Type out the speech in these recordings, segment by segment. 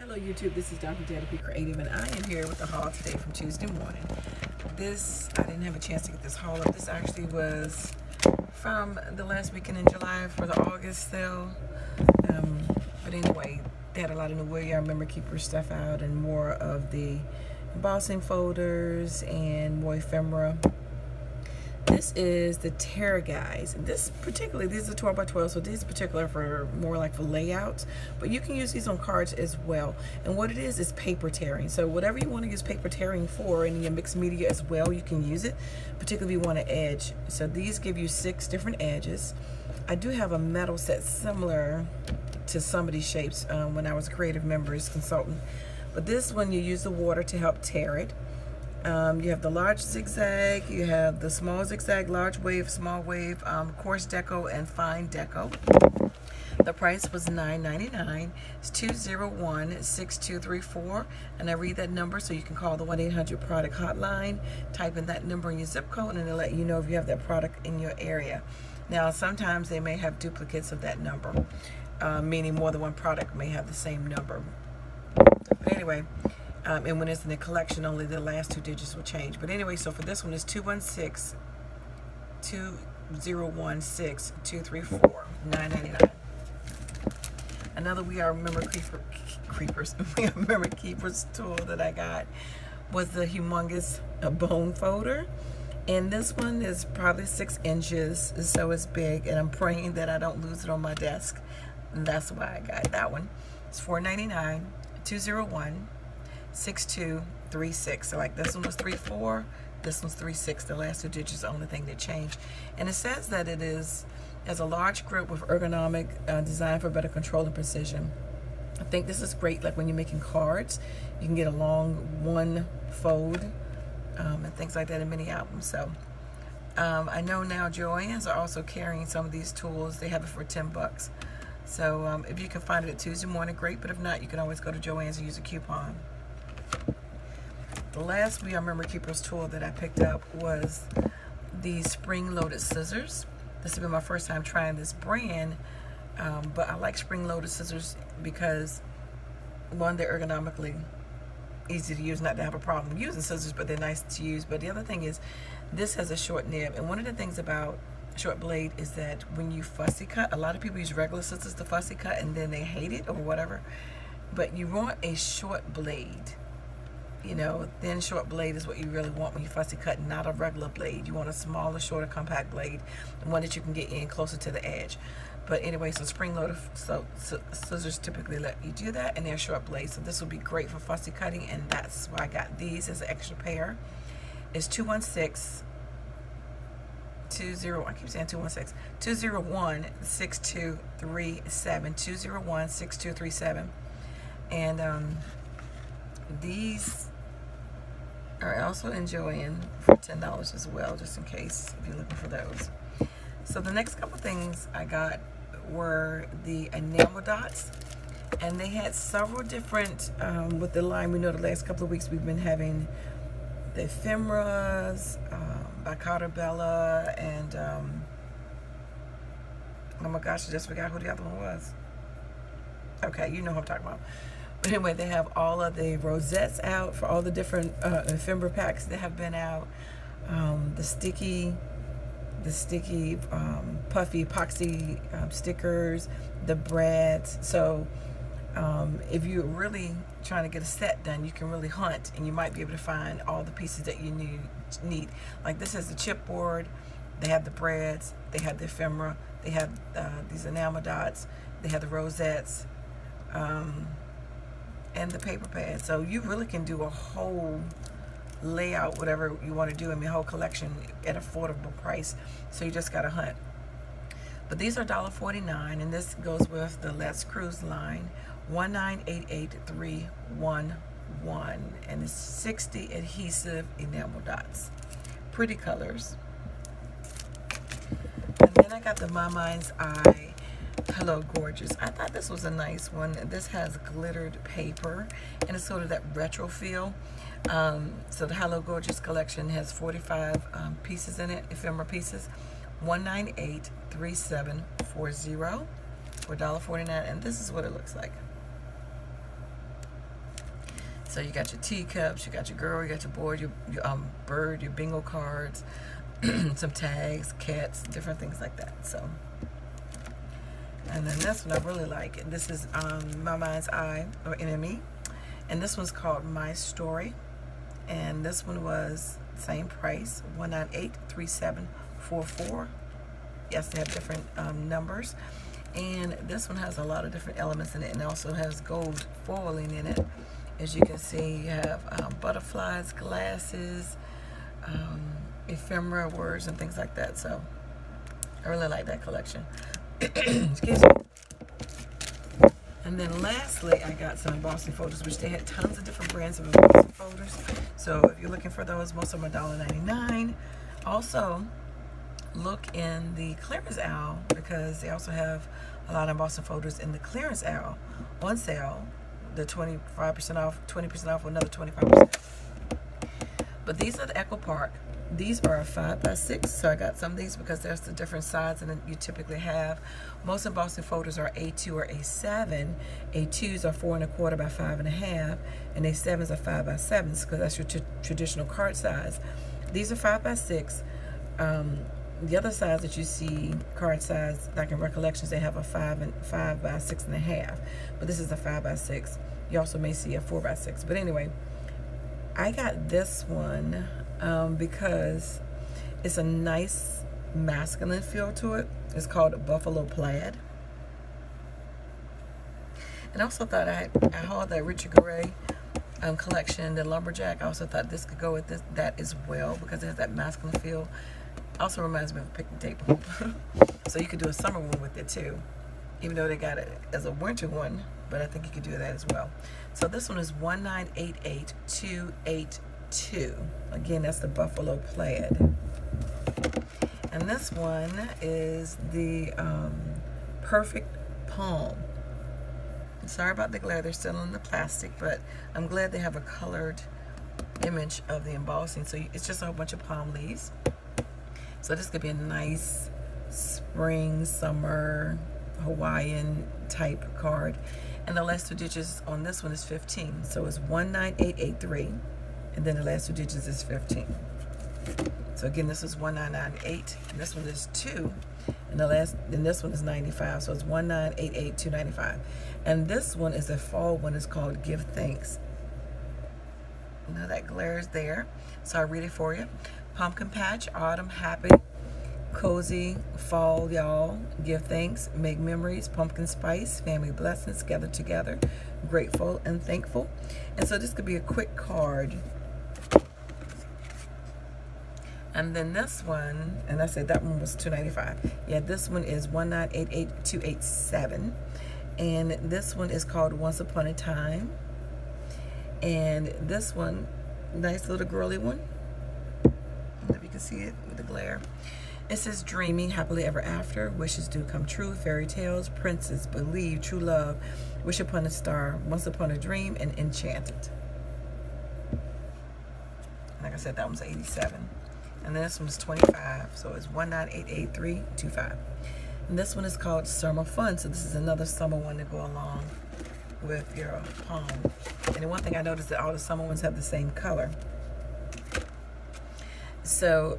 Hello YouTube, this is Dr. Jada P. Creative, and I am here with the haul today from Tuesday morning. I didn't have a chance to get this haul up. This actually was from the last weekend in July for the August sale. But anyway, they had a lot of new William Memory Keeper stuff out and more of the embossing folders and more ephemera. This is the Terra guys. This particularly, these are 12 by 12, so these particular for more like for layouts, but you can use these on cards as well. And what it is paper tearing. So whatever you want to use paper tearing for in your mixed media as well, you can use it, particularly if you want an edge. So these give you 6 different edges. I do have a metal set similar to some of these shapes when I was a creative members consultant. But this one, you use the water to help tear it. You have the large zigzag, you have the small zigzag, large wave, small wave, coarse deco, and fine deco. The price was $9.99. It's 201-6234, and I read that number so you can call the 1-800 product hotline, type in that number in your zip code, and it'll let you know if you have that product in your area. Now, sometimes they may have duplicates of that number, meaning more than one product may have the same number. But anyway, and when it's in the collection, only the last 2 digits will change. But anyway, so for this one, it's 201-6234, $9.99. Another We Are Memory Keepers tool that I got was the humongous bone folder. And this one is probably 6 inches, so it's big, and I'm praying that I don't lose it on my desk. And that's why I got that one. It's $4.99, 201-6236. So like this one was 34, this one's 36. The last 2 digits are the only thing that changed. And it says that it has a large grip with ergonomic design for better control and precision. I think this is great, like when you're making cards, you can get a long one fold and things like that in many albums. So I know now Joann's are also carrying some of these tools. They have it for $10. So if you can find it at Tuesday morning, great. But if not, you can always go to Joann's and use a coupon. The last We Are Memory Keepers tool that I picked up was the spring-loaded scissors. This has been my first time trying this brand, but I like spring-loaded scissors because, one, they're ergonomically easy to use, not to have a problem using scissors, but they're nice to use. But the other thing is, this has a short nib, and one of the things about short blade is that when you fussy cut, a lot of people use regular scissors to fussy cut and then they hate it or whatever, but you want a short blade. You know, thin short blade is what you really want when you fussy cut, not a regular blade. You want a smaller, shorter, compact blade, the one that you can get in closer to the edge. But anyway, so spring-loaded scissors typically let you do that, and they're short blades. So this will be great for fussy cutting, and that's why I got these as an extra pair. It's 201-6237, and these are also enjoying for $10 as well, just in case if you're looking for those. So the next couple things I got were the enamel dots, and they had several different with the line. We know the last couple of weeks we've been having the ephemeras by Carter Bella, and oh my gosh, I just forgot who the other one was. Okay, you know who I'm talking about. But anyway, they have all of the rosettes out for all the different ephemera packs that have been out. The sticky puffy epoxy stickers, the brads. So if you're really trying to get a set done, you can really hunt, and you might be able to find all the pieces that you need. Like this is the chipboard. They have the brads. They have the ephemera. They have these enamel dots. They have the rosettes. And the paper pad. So you really can do a whole layout, whatever you want to do, in the whole collection at affordable price. So you just gotta hunt. But these are $1.49, and this goes with the Let's Cruise line, 1988311, and it's 60 adhesive enamel dots. Pretty colors. And then I got the My Mind's Eye Hello Gorgeous. I thought this was a nice one. This has glittered paper, and it's sort of that retro feel. So the Hello Gorgeous collection has 45 pieces in it, ephemera pieces. 1983740 for $1.49, and this is what it looks like. So you got your teacups, you got your girl, you got your boy, your bird, your bingo cards, some tags, cats, different things like that. So, and then this one I really like. This is My Mind's Eye, or NME, and this one's called My Story, and this one was same price, $198.3744. Yes, they have different numbers, and this one has a lot of different elements in it, and also has gold foiling in it. As you can see, you have butterflies, glasses, ephemera words, and things like that. So I really like that collection. Excuse me. And then lastly, I got some embossing folders, which they had tons of different brands of embossing folders. So if you're looking for those, most of them are $1.99. Also, look in the clearance aisle, because they also have a lot of embossing folders in the clearance aisle on sale. The 25% off, 20% off, or another 25%. But these are the Echo Park. These are 5x6, so I got some of these because there's the different sizes that you typically have. Most embossing folders are A2 or A7. A2s are 4 1/4 by 5 1/2, and A7s are 5x7s, because that's your traditional card size. These are 5x6. The other size that you see, card size, like in Recollections, they have a 5 by 6 1/2, but this is a 5x6. You also may see a 4x6. But anyway, I got this one because it's a nice masculine feel to it. It's called Buffalo Plaid. And I also thought I hauled that Richard Gray collection, the Lumberjack. I also thought this could go with that as well, because it has that masculine feel. Also reminds me of a picnic table. So you could do a summer one with it too, even though they got it as a winter one, but I think you could do that as well. So this one is $1988282. Again, that's the Buffalo Plaid. And this one is the Perfect Palm. Sorry about the glare, they're still in the plastic, but I'm glad they have a colored image of the embossing. So it's just a whole bunch of palm leaves. So this could be a nice spring, summer, Hawaiian type card. And the last two digits on this one is 15. So it's 19883, and then the last two digits is 15. So again, this is 1998, and this one is 2, and this one is 95. So it's 1988295. And this one is a fall one. It's called Give Thanks. Now that glare is there, so I'll read it for you. Pumpkin patch, autumn, happy, cozy, fall, y'all. Give thanks, make memories, pumpkin spice, family blessings, gather together, grateful and thankful. And so this could be a quick card. And then this one, and I said that one was $2.95. Yeah, this one is 1988287. And this one is called Once Upon a Time. And this one, nice little girly one. If you can see it with the glare. It says dreaming, happily ever after, wishes do come true, fairy tales, princes, believe, true love, wish upon a star, once upon a dream, and enchanted. Like I said, that one's 87. And then this one's 25, so it's 1988325. And this one is called Summer Fun, so this is another summer one to go along with your palm. And the one thing I noticed that all the summer ones have the same color. So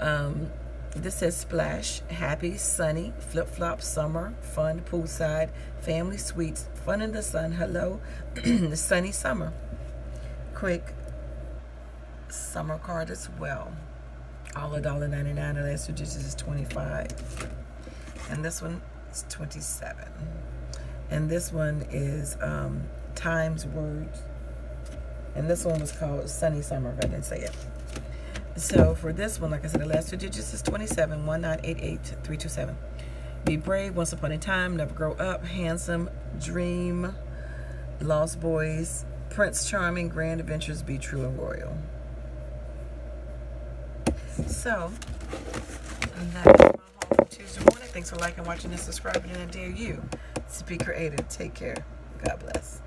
this says splash, happy, sunny, flip-flop, summer, fun, poolside, family suites, fun in the sun, hello, the sunny summer. Quick summer card as well. All $1.99, the last two digits is 25. And this one is 27. And this one is Times Words. And this one was called Sunny Summer, if I didn't say it. So for this one, like I said, the last two digits is 27, 1988327. Be brave, once upon a time, never grow up, handsome, dream, lost boys, Prince Charming, grand adventures, be true and royal. So that is my haul for Tuesday morning. Thanks for liking, watching, and subscribing, and I dare you to be creative. Take care. God bless.